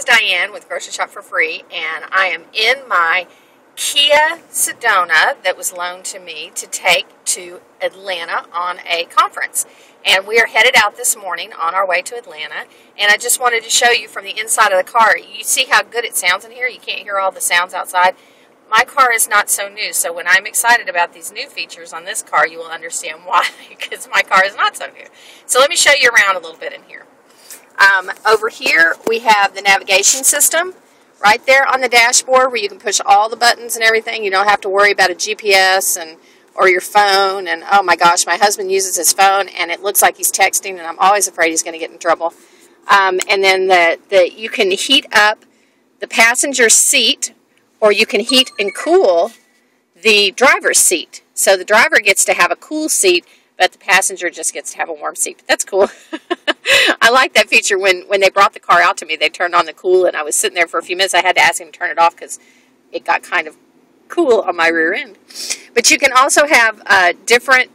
Diane with Grocery Shop for Free, and I am in my Kia Sedona that was loaned to me to take to Atlanta on a conference. And we are headed out this morning on our way to Atlanta, and I just wanted to show you from the inside of the car. You see how good it sounds in here? You can't hear all the sounds outside. My car is not so new, so when I'm excited about these new features on this car, you will understand why, because my car is not so new. So let me show you around a little bit in here. Over here, we have the navigation system right there on the dashboard where you can push all the buttons and everything. You don't have to worry about a GPS or your phone. And oh my gosh, my husband uses his phone and it looks like he's texting, and I'm always afraid he's going to get in trouble. And then you can heat up the passenger seat, or you can heat and cool the driver's seat. So the driver gets to have a cool seat, but the passenger just gets to have a warm seat. But that's cool. I like that feature. When they brought the car out to me, they turned on the cool, and I was sitting there for a few minutes. I had to ask him to turn it off because it got kind of cool on my rear end. But you can also have different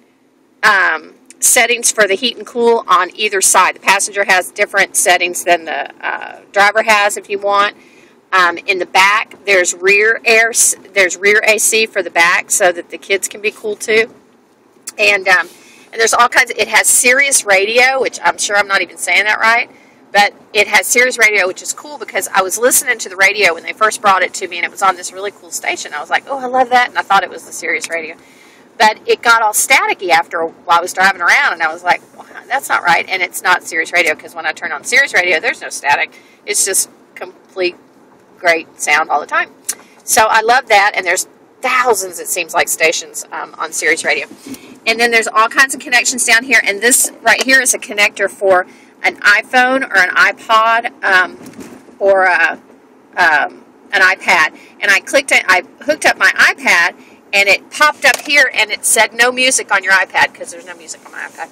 settings for the heat and cool on either side. The passenger has different settings than the driver has if you want. In the back, there's rear AC for the back so that the kids can be cool too. And there's all kinds of, it has Sirius radio, which I'm sure I'm not even saying that right, but it has Sirius radio, which is cool because I was listening to the radio when they first brought it to me, and it was on this really cool station. I was like, oh, I love that, and I thought it was the Sirius radio. But it got all staticky while I was driving around, and I was like, well, that's not right, and it's not Sirius radio, because when I turn on Sirius radio, there's no static. It's just complete great sound all the time. So I love that, and there's thousands, it seems like, stations on Sirius radio. And then there's all kinds of connections down here, and this right here is a connector for an iPhone or an iPod or an iPad. And I clicked it, I hooked up my iPad, and it popped up here, and it said no music on your iPad, because there's no music on my iPad.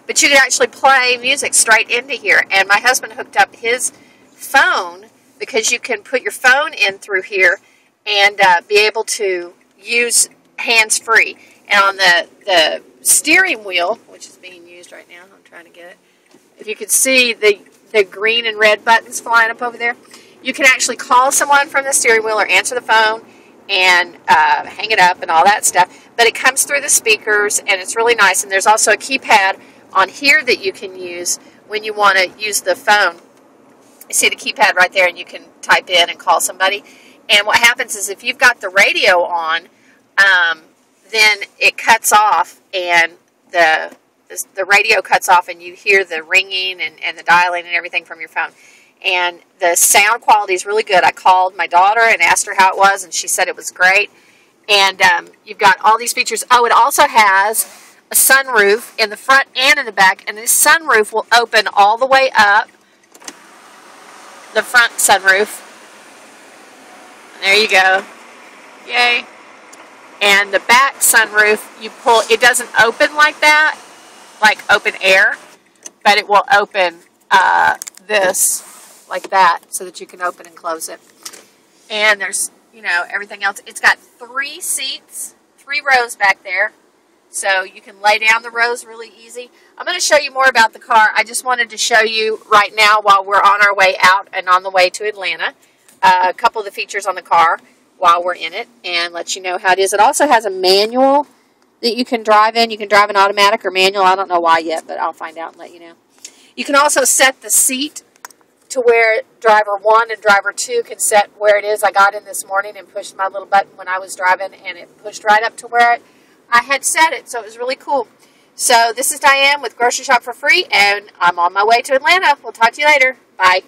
But you can actually play music straight into here. And my husband hooked up his phone, because you can put your phone in through here and be able to use hands-free. And on the steering wheel, which is being used right now, I'm trying to get it, if you could see the green and red buttons flying up over there, you can actually call someone from the steering wheel or answer the phone and hang it up and all that stuff. But it comes through the speakers, and it's really nice. And there's also a keypad on here that you can use when you want to use the phone. You see the keypad right there, and you can type in and call somebody. And what happens is if you've got the radio on, then it cuts off, and the radio cuts off, and you hear the ringing and the dialing and everything from your phone. And the sound quality is really good. I called my daughter and asked her how it was, and she said it was great. And you've got all these features. Oh, it also has a sunroof in the front and in the back, and this sunroof will open all the way up. The front sunroof. There you go. Yay. And the back sunroof, you pull, it doesn't open like that, like open air, but it will open this like that so that you can open and close it. And there's, you know, everything else. It's got 3 seats, 3 rows back there. So you can lay down the rows really easy. I'm going to show you more about the car. I just wanted to show you right now while we're on our way out and on the way to Atlanta, a couple of the features on the car while we're in it, and let you know how it is. It also has a manual that you can drive in. You can drive an automatic or manual. I don't know why yet, but I'll find out and let you know. You can also set the seat to where driver 1 and driver 2 can set where it is. I got in this morning and pushed my little button when I was driving, and it pushed right up to where I had set it, so it was really cool. So this is Diane with Grocery Shop for Free, and I'm on my way to Atlanta. We'll talk to you later. Bye.